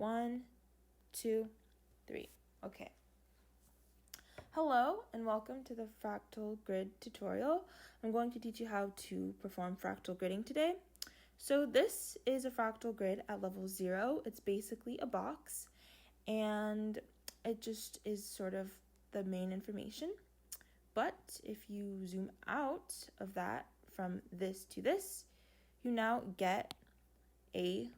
1, 2, 3. Okay. Hello and welcome to the Fractal Grid tutorial. I'm going to teach you how to perform fractal gridding today. So this is a fractal grid at level 0. It's basically a box and it just is sort of the main information. But if you zoom out of that from this to this, you now get a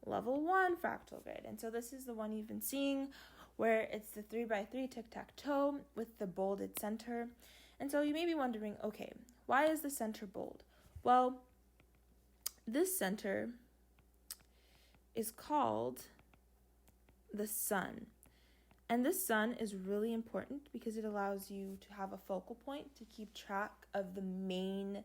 level 1 fractal grid. And so this is the one you've been seeing where it's the 3x3 tic-tac-toe with the bolded center. And so you may be wondering, okay, why is the center bold? Well, this center is called the sun. And this sun is really important because it allows you to have a focal point to keep track of the main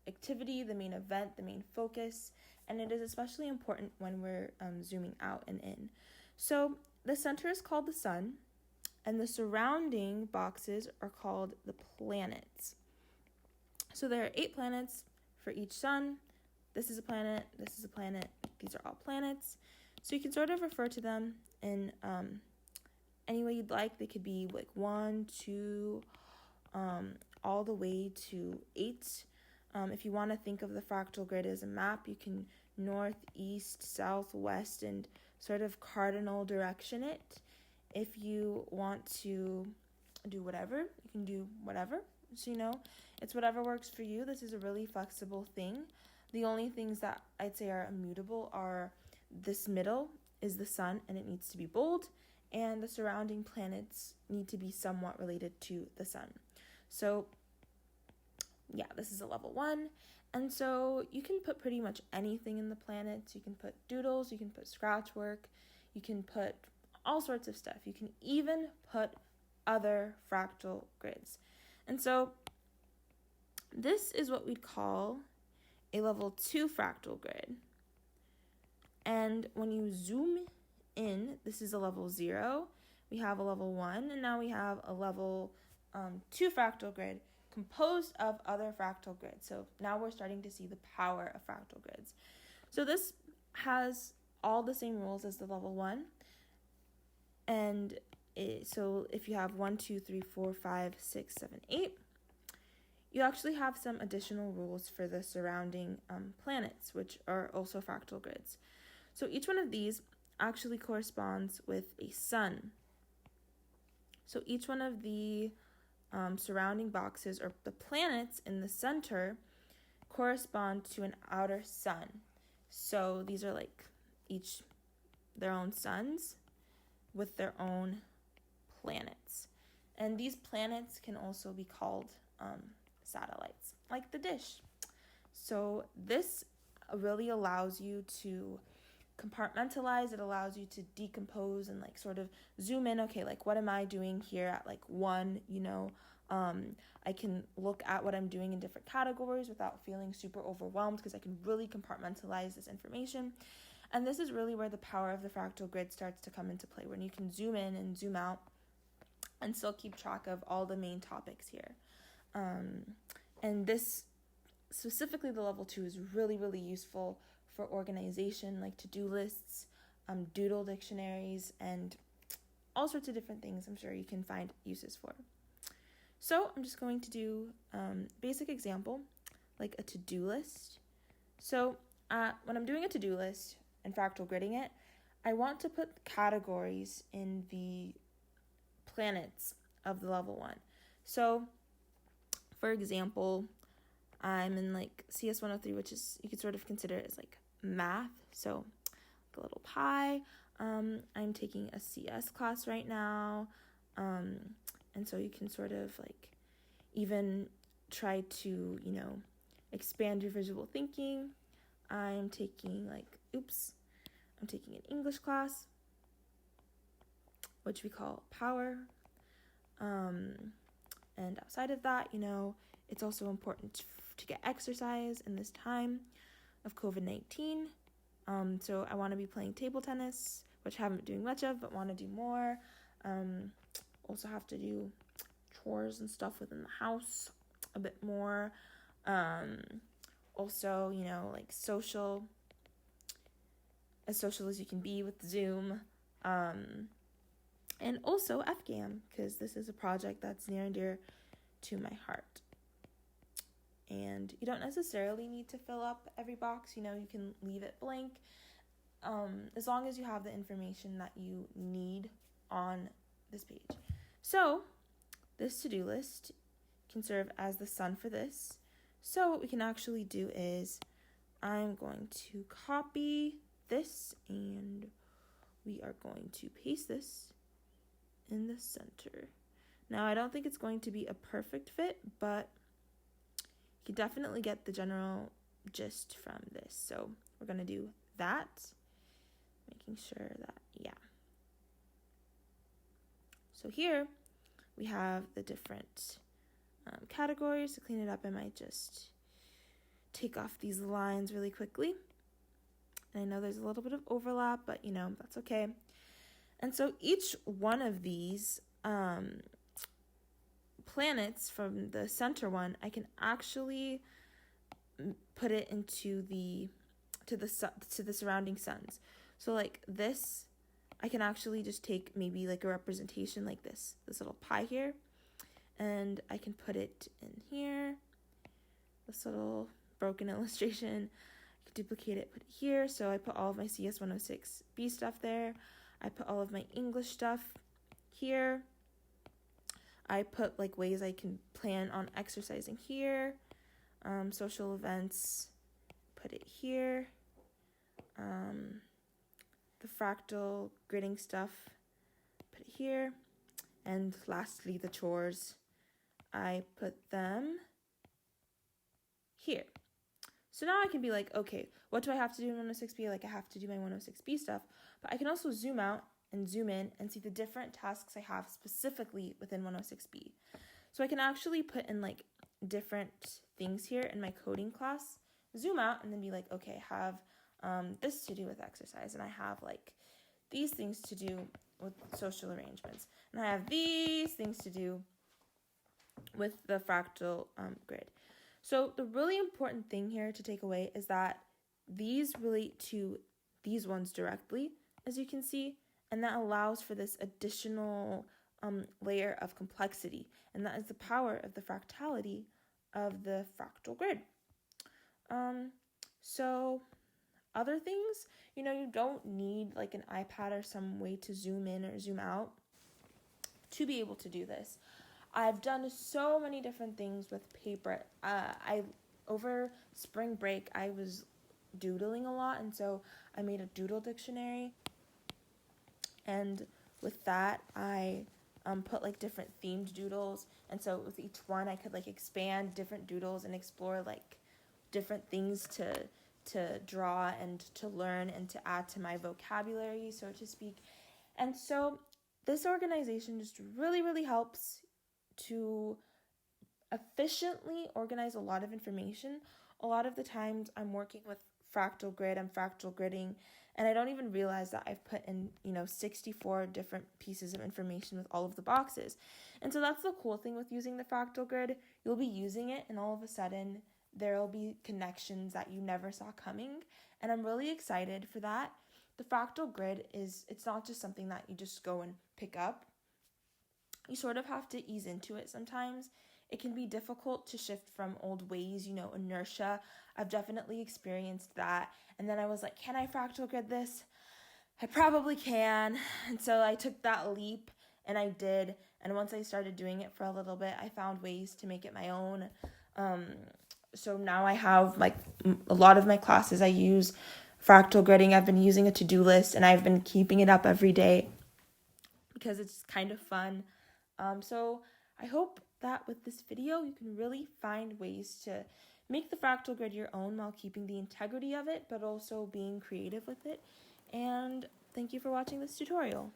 activity, the main event, the main focus, and it is especially important when we're zooming out and in. So the center is called the sun, and the surrounding boxes are called the planets. So there are 8 planets for each sun. This is a planet, this is a planet, these are all planets. So you can sort of refer to them in any way you'd like. They could be like 1, 2, all the way to 8. If you want to think of the fractal grid as a map, you can north, east, south, west, and sort of cardinal direction it. If you want to do whatever, you can do whatever. So, it's whatever works for you. This is a really flexible thing. The only things that I'd say are immutable are this middle is the sun, and it needs to be bold, and the surrounding planets need to be somewhat related to the sun. So yeah, this is a level 1. And so you can put pretty much anything in the planets. You can put doodles, you can put scratch work, you can put all sorts of stuff. You can even put other fractal grids. And so this is what we'd call a level 2 fractal grid. And when you zoom in, this is a level 0. We have a level 1, and now we have a level 2 fractal grid composed of other fractal grids. So now we're starting to see the power of fractal grids. So this has all the same rules as the level 1. And so if you have 1, 2, 3, 4, 5, 6, 7, 8, you actually have some additional rules for the surrounding planets, which are also fractal grids. So each one of these actually corresponds with a sun. So each one of the surrounding boxes or the planets in the center correspond to an outer sun. So these are like each their own suns with their own planets. And these planets can also be called satellites, like the dish. So this really allows you to compartmentalize. It allows you to decompose and like sort of zoom in. Okay, like what am I doing here at like 1, I can look at what I'm doing in different categories without feeling super overwhelmed because I can really compartmentalize this information. And this is really where the power of the fractal grid starts to come into play, when you can zoom in and zoom out and still keep track of all the main topics here. And this, specifically the level 2, is really, really useful for organization, like to-do lists, doodle dictionaries, and all sorts of different things I'm sure you can find uses for. So I'm just going to do basic example, like a to-do list. So when I'm doing a to-do list and fractal gridding it, I want to put categories in the planets of the level 1. So for example, I'm in like CS 103, which is, you could sort of consider it as like math. So like a little pie. I'm taking a CS class right now. And so you can sort of like even try to, expand your visual thinking. I'm taking an English class, which we call power. And outside of that, it's also important to get exercise in this time of COVID-19. So I want to be playing table tennis, which I haven't been doing much of, but want to do more. Also have to do chores and stuff within the house a bit more. Also, like social as social as you can be with Zoom, and also FGAM, because this is a project that's near and dear to my heart. And you don't necessarily need to fill up every box, you can leave it blank, as long as you have the information that you need on this page. So this to-do list can serve as the sun for this. So what we can actually do is I'm going to copy this and we are going to paste this in the center. Now I don't think it's going to be a perfect fit, but you can definitely get the general gist from this. So we're going to do that, making sure that, So here we have the different categories. To clean it up, I might just take off these lines really quickly. And I know there's a little bit of overlap, but that's okay. And so each one of these planets from the center one, I can actually put it into the surrounding suns. So like this, I can actually just take maybe like a representation like this little pie here, and I can put it in here, this little broken illustration. I could duplicate it, put it here. So I put all of my CS 106B stuff there. I put all of my English stuff here. I put like ways I can plan on exercising here. Social events, put it here. The fractal gridding stuff, put it here. And lastly, the chores, I put them here. So now I can be like, okay, what do I have to do in 106B? Like I have to do my 106B stuff, but I can also zoom out and zoom in and see the different tasks I have specifically within 106B. So I can actually put in like different things here in my coding class, zoom out and then be like, okay, I have this to do with exercise, and I have like these things to do with social arrangements, and I have these things to do with the fractal grid. So the really important thing here to take away is that these relate to these ones directly, as you can see, and that allows for this additional layer of complexity, and that is the power of the fractality of the fractal grid. So other things, you don't need like an iPad or some way to zoom in or zoom out to be able to do this. I've done so many different things with paper. Over spring break, I was doodling a lot, and so I made a doodle dictionary. And with that, I put like different themed doodles, and so with each one, I could like expand different doodles and explore like different things to draw and to learn and to add to my vocabulary, so to speak. And so this organization just really, really helps to efficiently organize a lot of information. A lot of the times I'm working with Fractal Grid, I'm fractal gridding, and I don't even realize that I've put in, 64 different pieces of information with all of the boxes. And so that's the cool thing with using the Fractal Grid. You'll be using it, and all of a sudden there'll be connections that you never saw coming, and I'm really excited for that. The Fractal Grid it's not just something that you just go and pick up. You sort of have to ease into it sometimes. It can be difficult to shift from old ways, inertia. I've definitely experienced that. And then I was like, can I Fractal Grid this? I probably can. And so I took that leap, and I did. And once I started doing it for a little bit, I found ways to make it my own. So now I have like a lot of my classes, I use Fractal Gridding. I've been using a to-do list, and I've been keeping it up every day because it's kind of fun. So I hope that with this video, you can really find ways to make the Fractal Grid your own while keeping the integrity of it, but also being creative with it. And thank you for watching this tutorial.